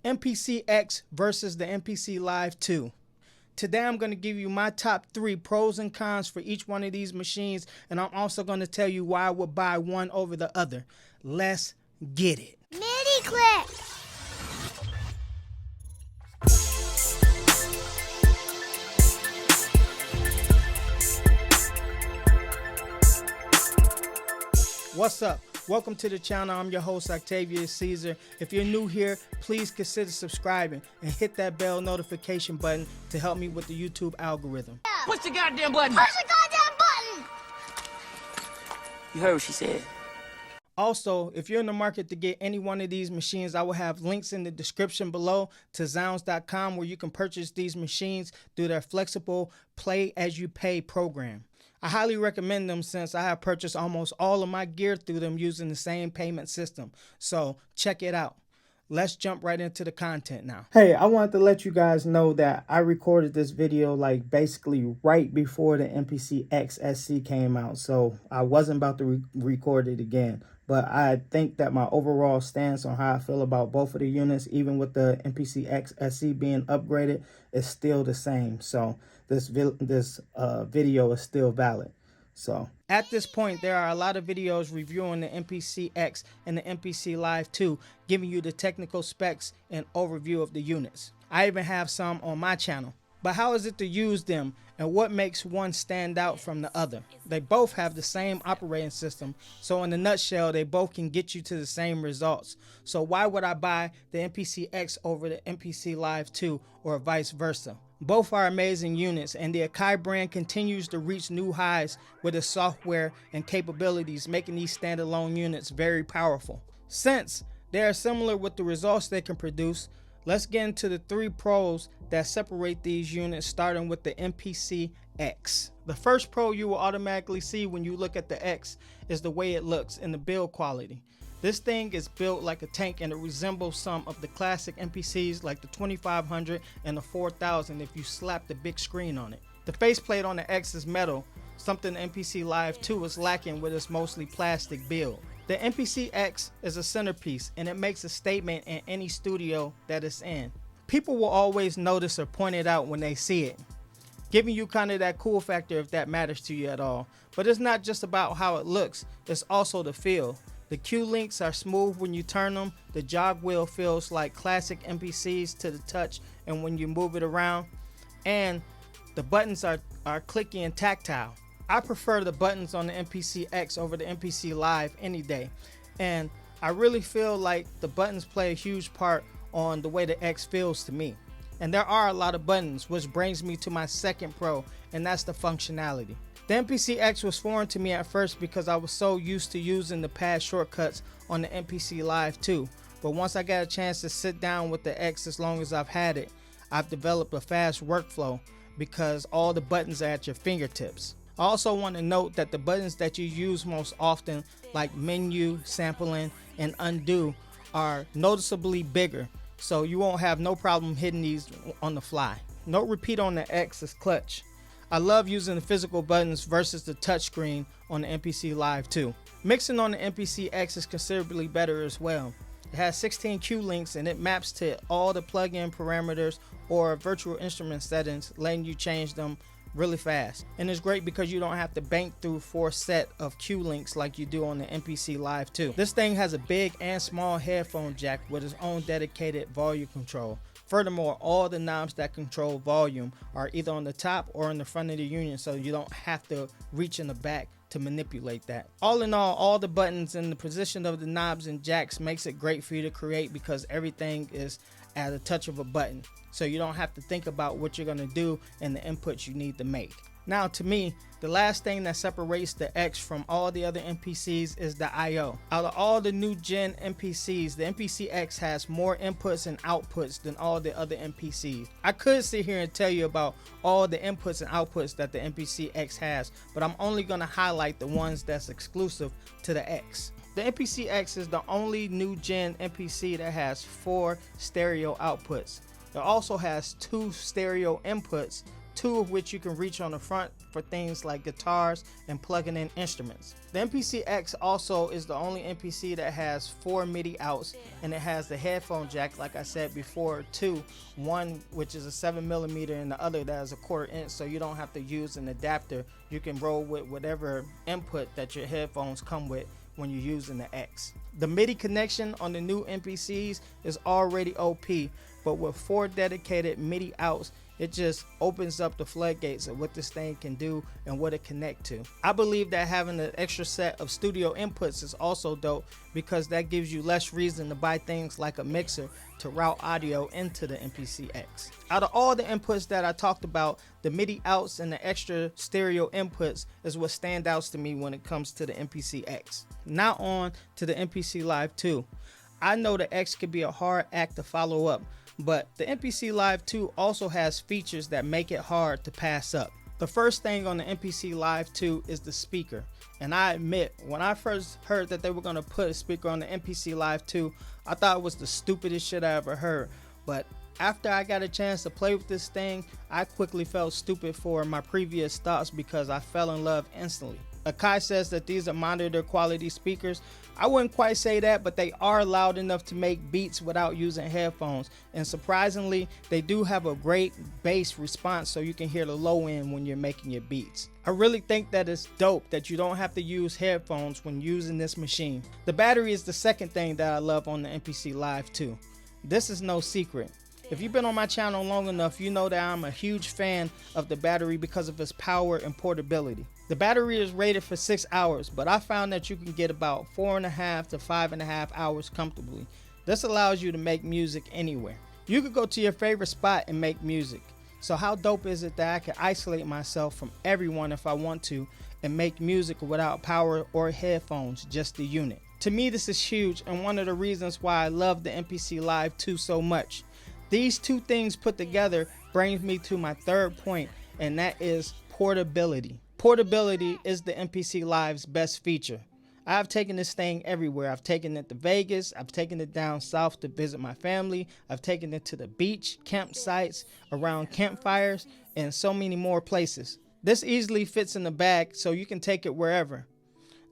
MPC X versus the MPC Live 2. Today I'm going to give you my top 3 pros and cons for each one of these machines, and I'm also going to tell you why I would buy one over the other. Let's get it. Mini clip. What's up? Welcome to the channel. I'm your host, Octavius Caesar. If you're new here, please consider subscribing and hit that bell notification button to help me with the YouTube algorithm. Push the goddamn button! Push the goddamn button! You heard what she said. Also, if you're in the market to get any one of these machines, I will have links in the description below to Zounds.com where you can purchase these machines through their flexible pay-as-you-pay program. I highly recommend them since I have purchased almost all of my gear through them using the same payment system. So check it out. Let's jump right into the content now. Hey, I wanted to let you guys know that I recorded this video like basically right before the MPC X SC came out. So I wasn't about to record it again. But I think that my overall stance on how I feel about both of the units, even with the MPC X SC being upgraded, is still the same. So this video is still valid. So at this point, there are a lot of videos reviewing the MPC X and the MPC Live 2, giving you the technical specs and overview of the units. I even have some on my channel. But how is it to use them, and what makes one stand out from the other? They both have the same operating system, so in a nutshell, they both can get you to the same results. So why would I buy the MPC X over the MPC Live 2 or vice versa? Both are amazing units, and the Akai brand continues to reach new highs with its software and capabilities, making these standalone units very powerful. Since they are similar with the results they can produce, let's get into the 3 pros that separate these units, starting with the MPC X. The first pro you will automatically see when you look at the X is the way it looks and the build quality. This thing is built like a tank, and it resembles some of the classic MPCs like the 2500 and the 4000 if you slap the big screen on it. The faceplate on the X is metal, something the MPC Live 2 is lacking with its mostly plastic build. The MPC X is a centerpiece, and it makes a statement in any studio that it's in. People will always notice or point it out when they see it, giving you kind of that cool factor if that matters to you at all. But it's not just about how it looks, it's also the feel. The Q links are smooth when you turn them. The jog wheel feels like classic MPCs to the touch and when you move it around. And the buttons are clicky and tactile. I prefer the buttons on the MPC X over the MPC Live any day. And I really feel like the buttons play a huge part on the way the X feels to me. And there are a lot of buttons, which brings me to my second pro, and that's the functionality. The MPC X was foreign to me at first because I was so used to using the pad shortcuts on the MPC Live 2. But once I got a chance to sit down with the X, as long as I've had it, I've developed a fast workflow because all the buttons are at your fingertips. I also want to note that the buttons that you use most often, like menu, sampling, and undo, are noticeably bigger, so you won't have no problem hitting these on the fly. Note repeat on the X is clutch. I love using the physical buttons versus the touchscreen on the MPC Live 2. Mixing on the MPC X is considerably better as well. It has 16 Q links, and it maps to all the plug-in parameters or virtual instrument settings, letting you change them really fast. And it's great because you don't have to bank through 4 set of Q links like you do on the MPC Live 2. This thing has a big and small headphone jack with its own dedicated volume control. Furthermore, all the knobs that control volume are either on the top or in the front of the unit, so you don't have to reach in the back to manipulate that. All in all the buttons and the position of the knobs and jacks makes it great for you to create because everything is at a touch of a button. So you don't have to think about what you're going to do and the inputs you need to make. Now, to me, the last thing that separates the X from all the other MPCs is the I/O. Out of all the new gen MPCs, the MPC X has more inputs and outputs than all the other MPCs. I could sit here and tell you about all the inputs and outputs that the MPC X has, but I'm only going to highlight the ones that's exclusive to the X. The MPC X is the only new gen MPC that has 4 stereo outputs. It also has 2 stereo inputs, 2 of which you can reach on the front for things like guitars and plugging in instruments. The MPC X also is the only MPC that has 4 MIDI outs, and it has the headphone jack, like I said before, two, one which is a 7mm and the other that is a 1/4 inch, so you don't have to use an adapter. You can roll with whatever input that your headphones come with when you're using the X. The MIDI connection on the new MPCs is already OP, but with 4 dedicated MIDI outs, it just opens up the floodgates of what this thing can do and what it connect to. I believe that having an extra set of studio inputs is also dope, because that gives you less reason to buy things like a mixer to route audio into the MPC X. Out of all the inputs that I talked about, the MIDI outs and the extra stereo inputs is what stands out to me when it comes to the MPC X. Now on to the MPC Live 2. I know the X could be a hard act to follow up, but the MPC Live 2 also has features that make it hard to pass up. The first thing on the MPC Live 2 is the speaker. And I admit, when I first heard that they were going to put a speaker on the MPC Live 2, I thought it was the stupidest shit I ever heard. But after I got a chance to play with this thing, I quickly felt stupid for my previous thoughts because I fell in love instantly. Akai says that these are monitor quality speakers. I wouldn't quite say that, but they are loud enough to make beats without using headphones. And surprisingly, they do have a great bass response, so you can hear the low end when you're making your beats. I really think that it's dope that you don't have to use headphones when using this machine. The battery is the second thing that I love on the MPC Live 2. This is no secret. If you've been on my channel long enough, you know that I'm a huge fan of the battery because of its power and portability. The battery is rated for 6 hours, but I found that you can get about 4.5 to 5.5 hours comfortably. This allows you to make music anywhere. You could go to your favorite spot and make music. So how dope is it that I can isolate myself from everyone if I want to and make music without power or headphones, just the unit? To me, this is huge and one of the reasons why I love the MPC Live 2 so much. These two things put together brings me to my third point, and that is portability. Portability is the MPC Live's best feature. I've taken this thing everywhere. I've taken it to Vegas. I've taken it down south to visit my family. I've taken it to the beach, campsites, around campfires, and so many more places. This easily fits in the bag, so you can take it wherever.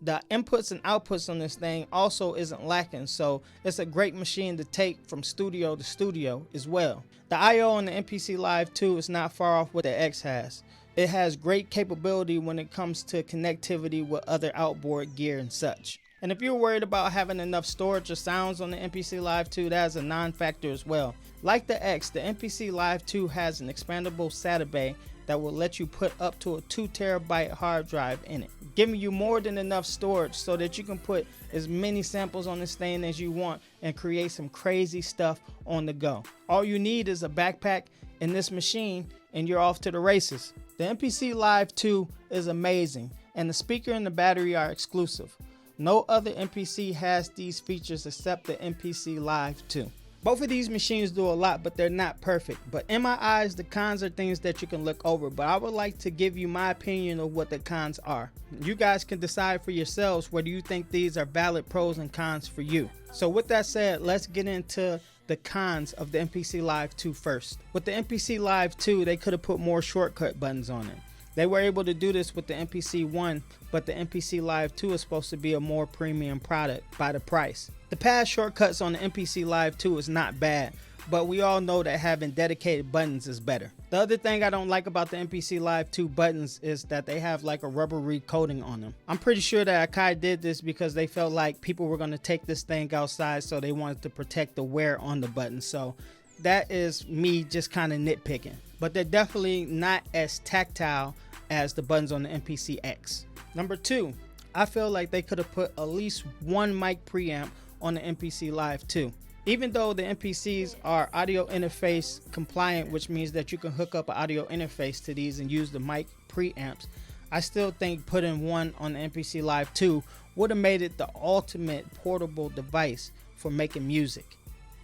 The inputs and outputs on this thing also isn't lacking, so it's a great machine to take from studio to studio as well. The I/O on the MPC Live 2 is not far off what the X has. It has great capability when it comes to connectivity with other outboard gear and such. And if you're worried about having enough storage or sounds on the MPC Live 2, that is a non-factor as well. Like the X, the MPC Live 2 has an expandable SATA bay that will let you put up to a 2 terabyte hard drive in it, giving you more than enough storage so that you can put as many samples on this thing as you want and create some crazy stuff on the go. All you need is a backpack and this machine and you're off to the races. The MPC Live 2 is amazing, and the speaker and the battery are exclusive. No other MPC has these features except the MPC Live 2. Both of these machines do a lot, but they're not perfect. But in my eyes, the cons are things that you can look over, but I would like to give you my opinion of what the cons are. You guys can decide for yourselves whether you think these are valid pros and cons for you. So with that said, let's get into the cons of the MPC Live 2 first. With the MPC Live 2, they could have put more shortcut buttons on it. They were able to do this with the MPC 1, but the MPC Live 2 is supposed to be a more premium product by the price. The past shortcuts on the MPC Live 2 is not bad, but we all know that having dedicated buttons is better. The other thing I don't like about the MPC Live 2 buttons is that they have like a rubbery coating on them. I'm pretty sure that Akai did this because they felt like people were going to take this thing outside, so they wanted to protect the wear on the buttons. So that is me just kind of nitpicking. But they're definitely not as tactile as the buttons on the MPC X. Number 2, I feel like they could have put at least one mic preamp on the MPC Live 2. Even though the MPCs are audio interface compliant, which means that you can hook up an audio interface to these and use the mic preamps, I still think putting one on the MPC Live 2 would have made it the ultimate portable device for making music.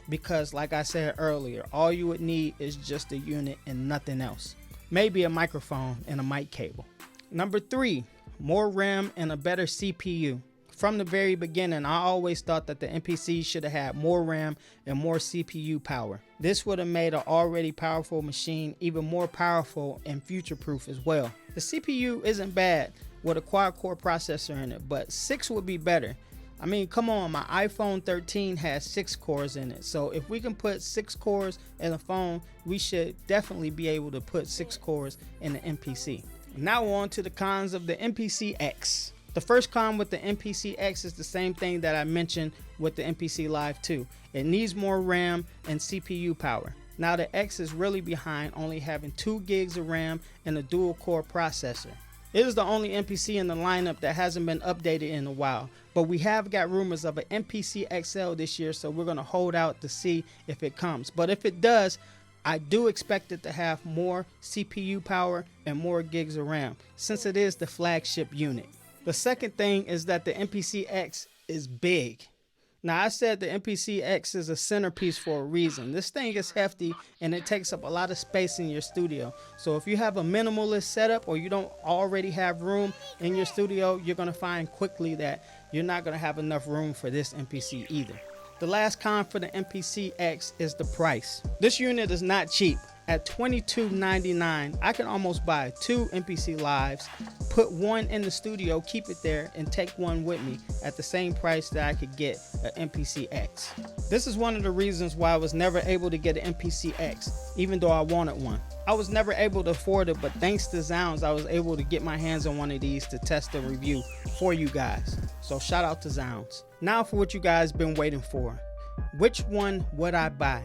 Because like I said earlier, all you would need is just a unit and nothing else. Maybe a microphone and a mic cable. Number 3, more RAM and a better CPU. From the very beginning, I always thought that the MPC should have had more RAM and more CPU power. This would have made an already powerful machine even more powerful and future-proof as well. The CPU isn't bad with a quad-core processor in it, but 6 would be better. I mean, come on, my iPhone 13 has 6 cores in it. So if we can put 6 cores in a phone, we should definitely be able to put 6 cores in the MPC. Now on to the cons of the MPC X. The first con with the MPC X is the same thing that I mentioned with the MPC Live 2. It needs more RAM and CPU power. Now the X is really behind only having 2 gigs of RAM and a dual core processor. It is the only MPC in the lineup that hasn't been updated in a while, but we have got rumors of an MPC XL this year, so we're going to hold out to see if it comes. But if it does, I do expect it to have more CPU power and more gigs of RAM, since it is the flagship unit. The second thing is that the MPC X is big. Now, I said the MPC X is a centerpiece for a reason. This thing is hefty and it takes up a lot of space in your studio. So if you have a minimalist setup or you don't already have room in your studio, you're going to find quickly that you're not going to have enough room for this MPC either. The last con for the MPC X is the price. This unit is not cheap. At $22.99, I can almost buy 2 MPC Lives, put one in the studio, keep it there, and take one with me at the same price that I could get an MPC X. This is one of the reasons why I was never able to get an MPC X, even though I wanted one. I was never able to afford it, but thanks to Zounds, I was able to get my hands on one of these to test and review for you guys. So shout out to Zounds. Now for what you guys been waiting for. Which one would I buy?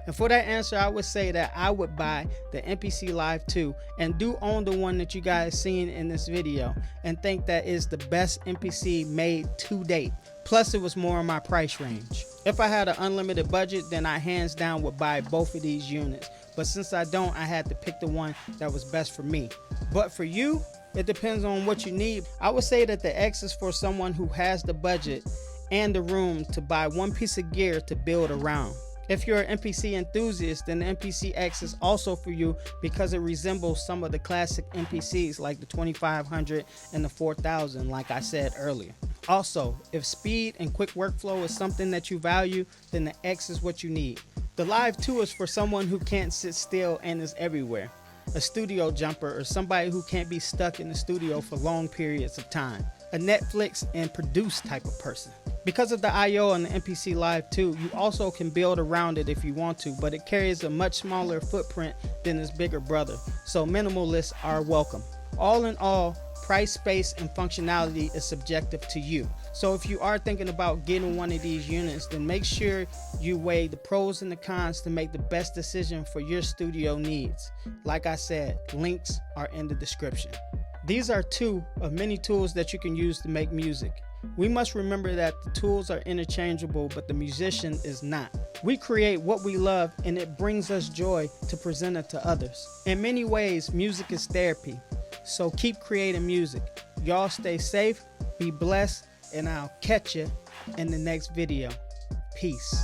And for that answer, I would say that I would buy the MPC Live 2 and do own the one that you guys seen in this video and think that is the best MPC made to date. Plus, it was more in my price range. If I had an unlimited budget, then I hands down would buy both of these units. But since I don't, I had to pick the one that was best for me. But for you, it depends on what you need. I would say that the X is for someone who has the budget and the room to buy one piece of gear to build around. If you're an MPC enthusiast, then the MPC X is also for you because it resembles some of the classic MPCs like the 2500 and the 4000, like I said earlier. Also, if speed and quick workflow is something that you value, then the X is what you need. The Live 2 is for someone who can't sit still and is everywhere. A studio jumper or somebody who can't be stuck in the studio for long periods of time. A Netflix and produce type of person. Because of the I/O on the MPC Live 2, you also can build around it if you want to, but it carries a much smaller footprint than its bigger brother, so minimalists are welcome. All in all, price, space, and functionality is subjective to you. So if you are thinking about getting one of these units, then make sure you weigh the pros and the cons to make the best decision for your studio needs. Like I said, links are in the description. These are 2 of many tools that you can use to make music. We must remember that the tools are interchangeable, but the musician is not. We create what we love, and it brings us joy to present it to others. In many ways, music is therapy. So keep creating music. Y'all stay safe, be blessed, and I'll catch you in the next video. Peace.